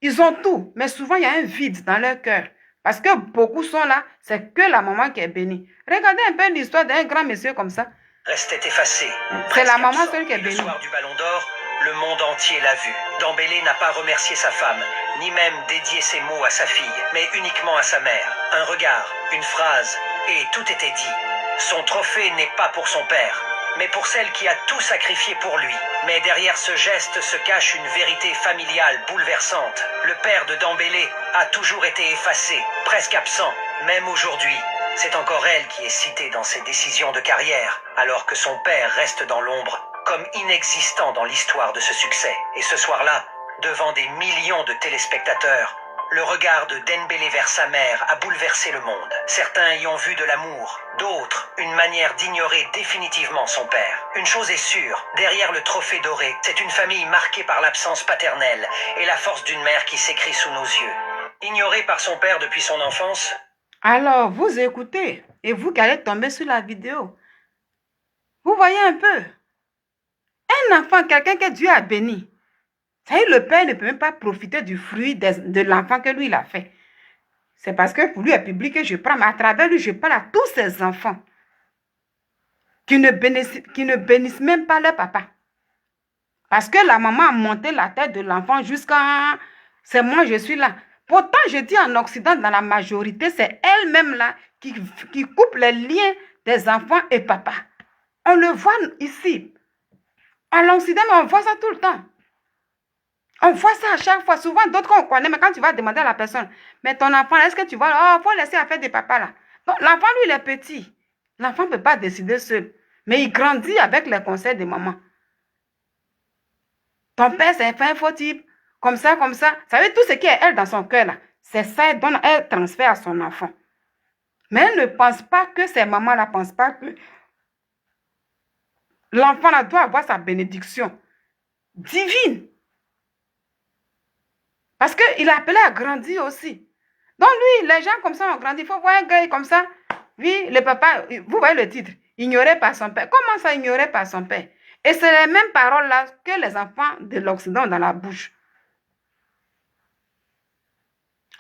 S1: ils ont tout. Mais souvent, il y a un vide dans leur cœur. Parce que beaucoup sont là, c'est que la maman qui est bénie. Regardez un peu l'histoire d'un grand monsieur comme ça.
S2: Restait effacé.
S1: C'est la maman seule qui est bénie.
S2: Le soir du Ballon d'Or, le monde entier l'a vu. Dembélé n'a pas remercié sa femme, ni même dédié ses mots à sa fille, mais uniquement à sa mère. Un regard, une phrase, et tout était dit. Son trophée n'est pas pour son père, mais pour celle qui a tout sacrifié pour lui. Mais derrière ce geste se cache une vérité familiale bouleversante. Le père de Dembélé a toujours été effacé, presque absent. Même aujourd'hui, c'est encore elle qui est citée dans ses décisions de carrière, alors que son père reste dans l'ombre, comme inexistant dans l'histoire de ce succès. Et ce soir-là, devant des millions de téléspectateurs, le regard de Dembélé vers sa mère a bouleversé le monde. Certains y ont vu de l'amour, d'autres une manière d'ignorer définitivement son père. Une chose est sûre, derrière le trophée doré, c'est une famille marquée par l'absence paternelle et la force d'une mère qui s'écrit sous nos yeux. Ignorée par son père depuis son enfance.
S1: Alors, vous écoutez, et vous qui allez tomber sur la vidéo, vous voyez un peu, un enfant, quelqu'un que Dieu a béni, ça y est, le père ne peut même pas profiter du fruit de l'enfant que lui, il a fait. C'est parce que pour lui est public que je prends, mais à travers lui, je parle à tous ces enfants qui ne bénissent même pas leur papa. Parce que la maman a monté la tête de l'enfant jusqu'à... C'est moi, je suis là. Pourtant, je dis en Occident, dans la majorité, c'est elle-même là qui coupe les liens des enfants et papa. On le voit ici. À l'Occident, on voit ça tout le temps. On voit ça à chaque fois. Souvent, d'autres qu'on connaît, mais quand tu vas demander à la personne, mais ton enfant, est-ce que tu vois, oh, il faut laisser affaire des papas là. Donc, l'enfant, lui, il est petit. L'enfant ne peut pas décider seul. Mais il grandit avec les conseils de maman. Ton père, c'est un faux type. Comme ça, comme ça. Vous savez, tout ce qui est elle dans son cœur là, c'est ça, elle transfère à son enfant. Mais elle ne pense pas que ces mamans-là ne pensent pas que l'enfant là doit avoir sa bénédiction divine. Parce qu'il est appelé à grandir aussi. Donc lui, les gens comme ça ont grandi. Il faut voir un gars comme ça. Oui, le papa, vous voyez le titre, ignoré par son père. Comment ça, ignoré par son père? Et c'est les mêmes paroles-là que les enfants de l'Occident ont dans la bouche.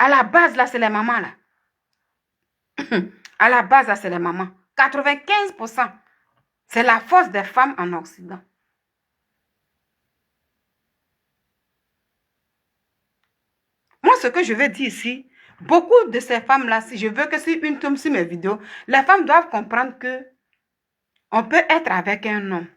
S1: À la base, là, c'est les mamans, là. À la base, là, c'est les mamans. 95%. C'est la force des femmes en Occident. Moi, ce que je veux dire ici, beaucoup de ces femmes-là, si je veux que si une tombe sur mes vidéos, les femmes doivent comprendre que on peut être avec un homme.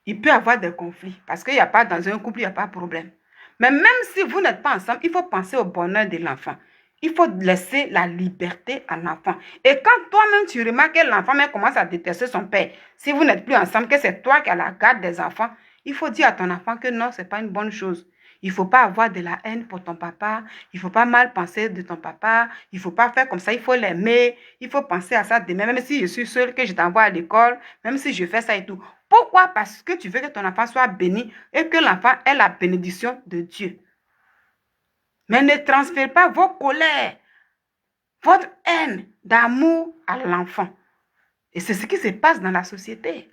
S1: Il peut y avoir des conflits. Parce qu'il n'y a pas, dans un couple, il n'y a pas de problème. Mais même si vous n'êtes pas ensemble, il faut penser au bonheur de l'enfant. Il faut laisser la liberté à l'enfant. Et quand toi-même, tu remarques que l'enfant même commence à détester son père, si vous n'êtes plus ensemble, que c'est toi qui as la garde des enfants, il faut dire à ton enfant que non, ce n'est pas une bonne chose. Il ne faut pas avoir de la haine pour ton papa. Il ne faut pas mal penser de ton papa. Il ne faut pas faire comme ça. Il faut l'aimer. Il faut penser à ça demain. Même si je suis seule, que je t'envoie à l'école, même si je fais ça et tout. Pourquoi? Parce que tu veux que ton enfant soit béni et que l'enfant ait la bénédiction de Dieu. Mais ne transférez pas vos colères, votre haine d'amour à l'enfant. Et c'est ce qui se passe dans la société.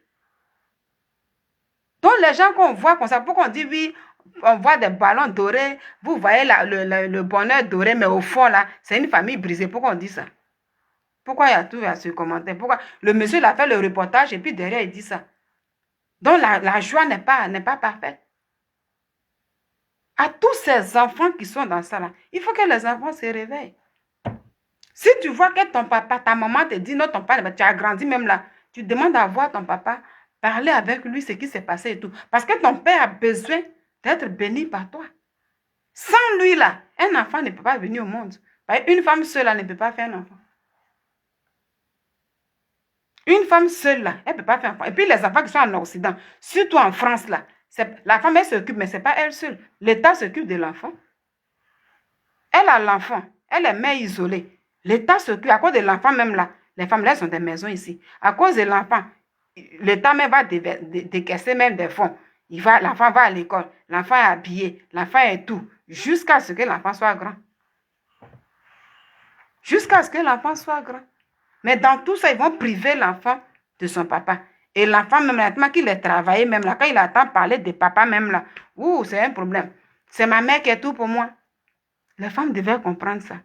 S1: Donc les gens qu'on voit comme ça, pourquoi on dit oui, on voit des ballons dorés, vous voyez le bonheur doré, mais au fond là, c'est une famille brisée. Pourquoi on dit ça? Pourquoi il y a tout à se commenter? Pourquoi le monsieur il a fait le reportage et puis derrière il dit ça? Donc la joie n'est pas parfaite. À tous ces enfants qui sont dans ça là, il faut que les enfants se réveillent. Si tu vois que ton papa, ta maman te dit non, ton papa, tu as grandi même là, tu demandes à voir ton papa, parler avec lui, ce qui s'est passé et tout. Parce que ton père a besoin d'être béni par toi. Sans lui là, un enfant ne peut pas venir au monde. Une femme seule là, ne peut pas faire un enfant. Une femme seule là, elle ne peut pas faire un enfant. Et puis les enfants qui sont en Occident, surtout en France là, la femme elle s'occupe, mais ce n'est pas elle seule. L'État s'occupe de l'enfant. Elle a l'enfant, elle est mère isolée. L'État s'occupe, à cause de l'enfant même là, les femmes là sont des maisons ici. À cause de l'enfant, l'État même va décaisser même des fonds. L'enfant va à l'école, l'enfant est habillé, l'enfant est tout, jusqu'à ce que l'enfant soit grand. Jusqu'à ce que l'enfant soit grand. Mais dans tout ça, ils vont priver l'enfant de son papa. Et l'enfant, même maintenant qu'il est travaillé, même là, quand il attend parler de papa, même là, c'est un problème. C'est ma mère qui est tout pour moi. Les femmes devaient comprendre ça.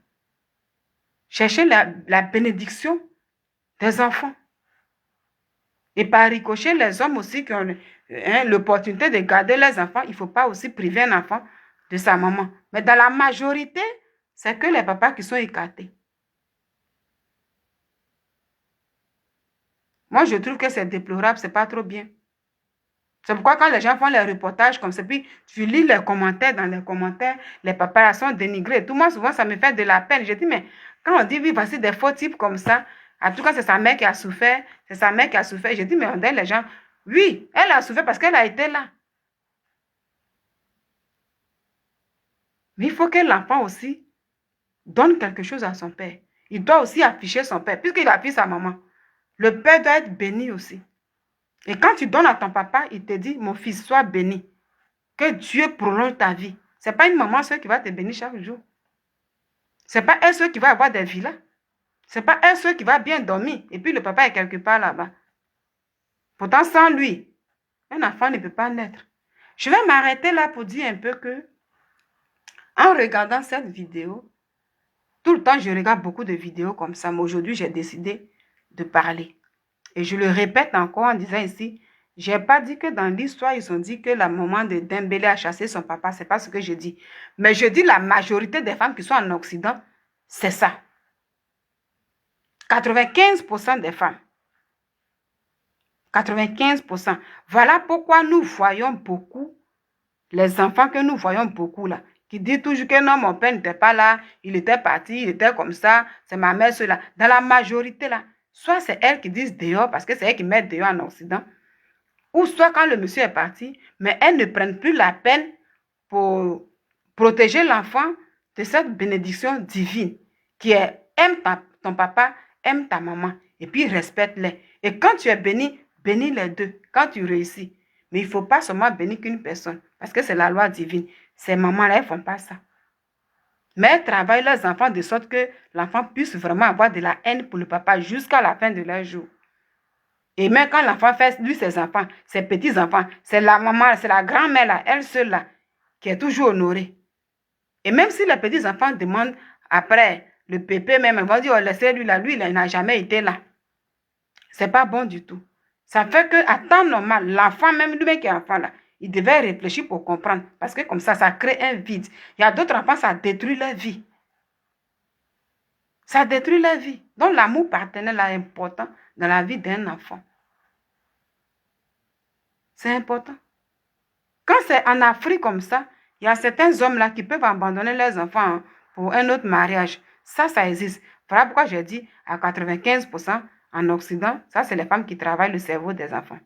S1: Chercher la bénédiction des enfants. Et par ricochet, les hommes aussi qui ont l'opportunité de garder les enfants, il ne faut pas aussi priver un enfant de sa maman. Mais dans la majorité, c'est que les papas qui sont écartés. Moi, je trouve que c'est déplorable, c'est pas trop bien. C'est pourquoi quand les gens font les reportages comme ça, puis tu lis les commentaires, dans les commentaires, les papas sont dénigrés. Tout moi, souvent, ça me fait de la peine. Je dis, mais quand on dit, oui, voici des faux types comme ça, en tout cas, c'est sa mère qui a souffert, c'est sa mère qui a souffert. Je dis, mais on dit les gens, oui, elle a souffert parce qu'elle a été là. Mais il faut que l'enfant aussi donne quelque chose à son père. Il doit aussi afficher son père, puisqu'il affiche sa maman. Le père doit être béni aussi. Et quand tu donnes à ton papa, il te dit, mon fils, sois béni. Que Dieu prolonge ta vie. Ce n'est pas une maman seule qui va te bénir chaque jour. Ce n'est pas elle seule qui va avoir des villas. Ce n'est pas elle seule qui va bien dormir. Et puis le papa est quelque part là-bas. Pourtant, sans lui, un enfant ne peut pas naître. Je vais m'arrêter là pour dire un peu que, en regardant cette vidéo, tout le temps, je regarde beaucoup de vidéos comme ça, mais aujourd'hui, j'ai décidé de parler. Et je le répète encore en disant ici, je n'ai pas dit que dans l'histoire, ils ont dit que la maman de Dembélé a chassé son papa. Ce n'est pas ce que je dis. Mais je dis la majorité des femmes qui sont en Occident, c'est ça. 95% des femmes. 95%. Voilà pourquoi nous voyons beaucoup, les enfants que nous voyons beaucoup là, qui disent toujours que non, mon père n'était pas là, il était parti, il était comme ça, c'est ma mère cela. Dans la majorité là, soit c'est elles qui disent dehors, parce que c'est elles qui mettent dehors en Occident, ou soit quand le monsieur est parti, mais elles ne prennent plus la peine pour protéger l'enfant de cette bénédiction divine qui est aime ton papa, aime ta maman, et puis respecte-les. Et quand tu es béni, bénis les deux, quand tu réussis. Mais il ne faut pas seulement bénir qu'une personne, parce que c'est la loi divine. Ces mamans-là, elles ne font pas ça. Mais elles travaillent leurs enfants de sorte que l'enfant puisse vraiment avoir de la haine pour le papa jusqu'à la fin de leur jour. Et même quand l'enfant fait, lui, ses enfants, ses petits-enfants, c'est la maman, c'est la grand-mère, là, elle seule, là, qui est toujours honorée. Et même si les petits-enfants demandent après, le pépé même, ils vont dire, oh, laissez-lui là, lui, il n'a jamais été là. C'est pas bon du tout. Ça fait qu'à temps normal, l'enfant, même lui-même qui est enfant là, il devait réfléchir pour comprendre. Parce que comme ça crée un vide. Il y a d'autres enfants, ça détruit leur vie. Ça détruit leur vie. Donc l'amour paternel est important dans la vie d'un enfant. C'est important. Quand c'est en Afrique comme ça, il y a certains hommes là qui peuvent abandonner leurs enfants pour un autre mariage. Ça existe. Voilà pourquoi j'ai dit à 95% en Occident, ça c'est les femmes qui travaillent le cerveau des enfants.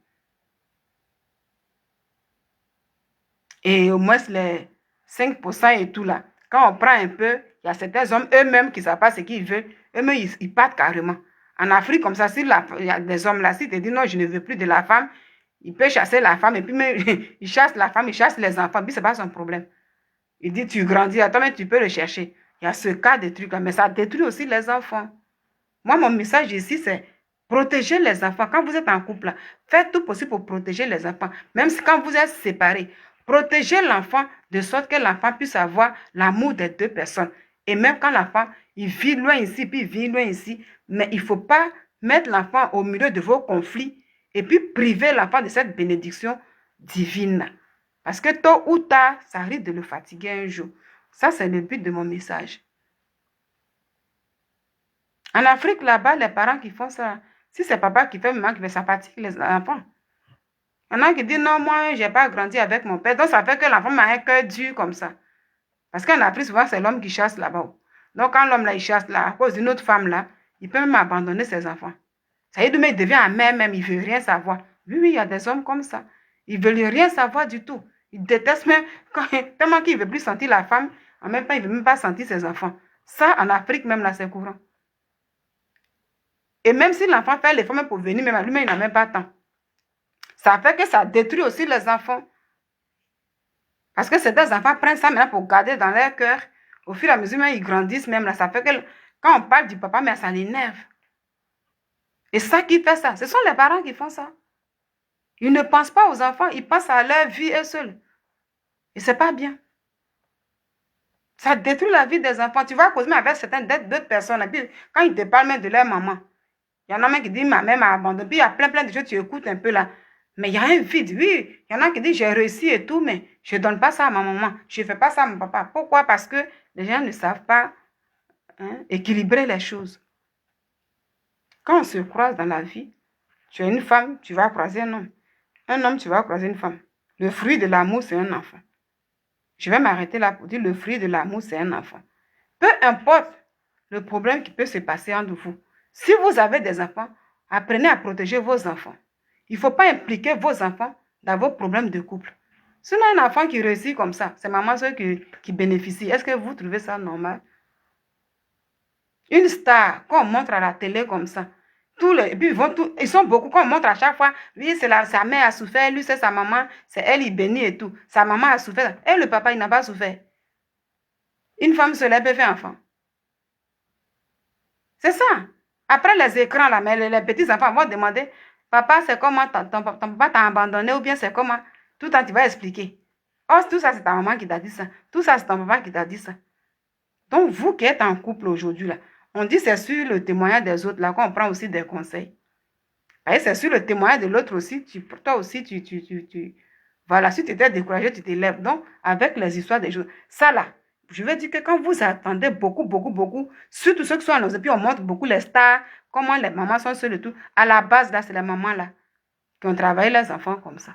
S1: Et au moins les 5% et tout là, quand on prend un peu, il y a certains hommes eux-mêmes qui ne savent pas ce qu'ils veulent, eux-mêmes ils partent carrément. En Afrique comme ça, il y a des hommes là, s'ils te disent non, je ne veux plus de la femme, il peut chasser la femme et puis même, il chasse la femme, il chasse les enfants, puis ce n'est pas son problème. Il dit tu grandis, attends, mais tu peux le chercher. Il y a ce cas de trucs là, mais ça détruit aussi les enfants. Moi, mon message ici, c'est protéger les enfants. Quand vous êtes en couple, là, faites tout possible pour protéger les enfants. Même si quand vous êtes séparés, protégez l'enfant de sorte que l'enfant puisse avoir l'amour des deux personnes. Et même quand l'enfant, il vit loin ici, puis il vit loin ici, mais il ne faut pas mettre l'enfant au milieu de vos conflits et puis priver l'enfant de cette bénédiction divine. Parce que tôt ou tard, ça risque de le fatiguer un jour. Ça, c'est le but de mon message. En Afrique, là-bas, les parents qui font ça, si c'est papa qui fait, maman qui fait, ça fatigue les enfants. Il y en a qui disent, non, moi, je n'ai pas grandi avec mon père. Donc, ça fait que l'enfant a un cœur dur comme ça. Parce qu'en Afrique, souvent, c'est l'homme qui chasse là-bas. Donc, quand l'homme, là, il chasse là, à cause d'une autre femme, là, il peut même abandonner ses enfants. Ça y est, il devient amer même, il ne veut rien savoir. Oui, il y a des hommes comme ça. Ils ne veulent rien savoir du tout. Ils détestent même, tellement qu'il ne veut plus sentir la femme, en même temps, il ne veut même pas sentir ses enfants. Ça, en Afrique, même, là, c'est courant. Et même si l'enfant fait l'effort pour venir, même lui-même, il n'a même pas de temps. Ça fait que ça détruit aussi les enfants. Parce que certains enfants prennent ça maintenant pour garder dans leur cœur. Au fur et à mesure, ils grandissent même là. Ça fait que quand on parle du papa, mais ça l'énerve. Et ça qui fait ça, ce sont les parents qui font ça. Ils ne pensent pas aux enfants, ils pensent à leur vie eux seuls. Et c'est pas bien. Ça détruit la vie des enfants. Tu vas causer avec certaines d'autres personnes. Et puis, quand ils te parlent même de leur maman, il y en a même qui disent ma mère m'a abandonné. Puis il y a plein de choses, tu écoutes un peu là. Mais il y a un vide, oui. Il y en a qui disent j'ai réussi et tout, mais je ne donne pas ça à ma maman. Je ne fais pas ça à mon papa. Pourquoi? Parce que les gens ne savent pas équilibrer les choses. Quand on se croise dans la vie, Tu es une femme, tu vas croiser un homme. Un homme, tu vas croiser une femme. Le fruit de l'amour, c'est un enfant. Je vais m'arrêter là pour dire le fruit de l'amour, c'est un enfant. Peu importe le problème qui peut se passer entre vous. Si vous avez des enfants, apprenez à protéger vos enfants. Il ne faut pas impliquer vos enfants dans vos problèmes de couple. Sinon, un enfant qui réussit comme ça, c'est maman seule qui bénéficie. Est-ce que vous trouvez ça normal? Une star qu'on montre à la télé comme ça, et puis ils sont beaucoup qu'on montre à chaque fois, oui, sa mère a souffert, lui c'est sa maman, c'est elle, il bénit et tout. Sa maman a souffert, et le papa, il n'a pas souffert. Une femme seule, elle peut faire enfant. C'est ça. Après les écrans, là, mais les petits enfants vont demander, papa, c'est comment ton papa t'a abandonné ou bien c'est comment? Tout le temps, tu vas expliquer. Oh, tout ça, c'est ta maman qui t'a dit ça. Tout ça, c'est ton papa qui t'a dit ça. Donc, vous qui êtes en couple aujourd'hui, là, on dit c'est sur le témoignage des autres, là, qu'on prend aussi des conseils. Et c'est sur le témoignage de l'autre aussi, toi aussi, voilà, si tu étais découragé, tu t'élèves. Donc, avec les histoires des choses, ça là, je veux dire que quand vous attendez beaucoup, surtout ceux qui sont en nos, et puis on montre beaucoup les stars, comment les mamans sont seules et tout, à la base, là, c'est les mamans là, qui ont travaillé les enfants comme ça.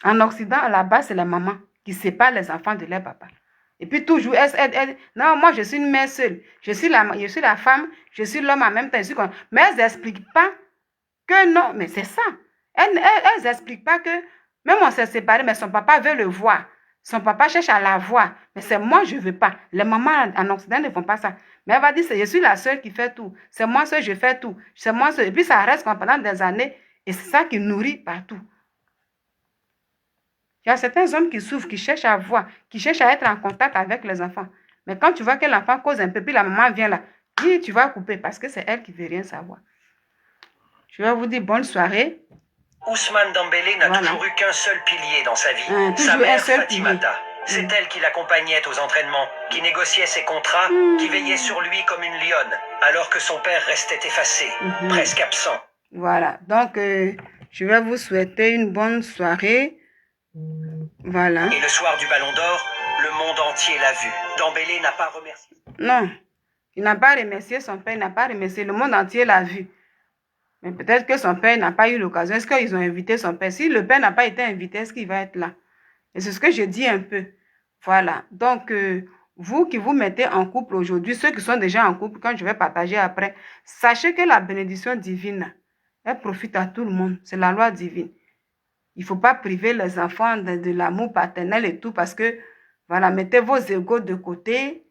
S1: En Occident, à la base, c'est les mamans qui séparent les enfants de leur papa. Et puis toujours, non, moi je suis une mère seule. Je suis la femme, je suis l'homme en même temps. Mais elles n'expliquent pas que non, mais c'est ça. Elles n'expliquent pas que, même on s'est séparés, mais son papa veut le voir. Son papa cherche à la voir. Mais c'est moi, je ne veux pas. Les mamans en Occident ne font pas ça. Mais elle va dire, je suis la seule qui fait tout. C'est moi seule, je fais tout. C'est moi seule. Et puis ça reste pendant des années. Et c'est ça qui nourrit partout. Il y a certains hommes qui souffrent, qui cherchent à voir, qui cherchent à être en contact avec les enfants. Mais quand tu vois que l'enfant cause un peu, puis la maman vient là, tu vas couper parce que c'est elle qui ne veut rien savoir. Je vais vous dire bonne soirée.
S2: Ousmane Dembélé n'a toujours eu qu'un seul pilier dans sa vie, sa mère Fatimata. C'est elle qui l'accompagnait aux entraînements, qui négociait ses contrats, qui veillait sur lui comme une lionne, alors que son père restait effacé, presque absent.
S1: Voilà, donc je vais vous souhaiter une bonne soirée. Voilà.
S2: Et le soir du Ballon d'Or, le monde entier l'a vu. Dembélé n'a pas remercié.
S1: Non, il n'a pas remercié son père, il n'a pas remercié, le monde entier l'a vu. Mais peut-être que son père n'a pas eu l'occasion. Est-ce qu'ils ont invité son père? Si le père n'a pas été invité, est-ce qu'il va être là? Et c'est ce que je dis un peu. Voilà. Donc, vous qui vous mettez en couple aujourd'hui, ceux qui sont déjà en couple, quand je vais partager après, sachez que la bénédiction divine, elle profite à tout le monde. C'est la loi divine. Il ne faut pas priver les enfants de l'amour paternel et tout parce que, voilà, mettez vos égos de côté.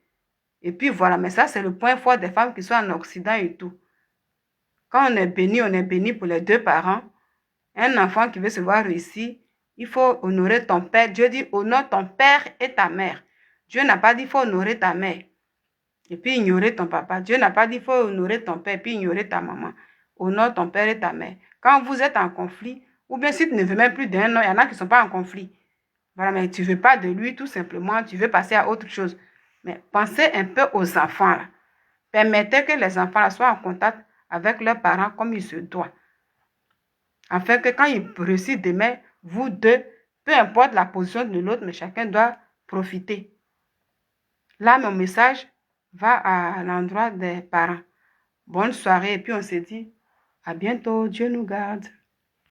S1: Et puis voilà, mais ça, c'est le point fort des femmes qui sont en Occident et tout. Quand on est béni pour les deux parents. Un enfant qui veut se voir réussir, il faut honorer ton père. Dieu dit, honore ton père et ta mère. Dieu n'a pas dit, il faut honorer ta mère et puis ignorer ton papa. Dieu n'a pas dit, il faut honorer ton père et puis ignorer ta maman. Honore ton père et ta mère. Quand vous êtes en conflit, ou bien si tu ne veux même plus d'un homme, il y en a qui ne sont pas en conflit. Voilà, mais tu ne veux pas de lui tout simplement, tu veux passer à autre chose. Mais pensez un peu aux enfants là. Permettez que les enfants là soient en contact avec leurs parents comme il se doit. Afin que quand ils réussissent demain, vous deux, peu importe la position de l'autre, mais chacun doit profiter. Là, mon message va à l'endroit des parents. Bonne soirée et puis on se dit à bientôt. Dieu nous garde.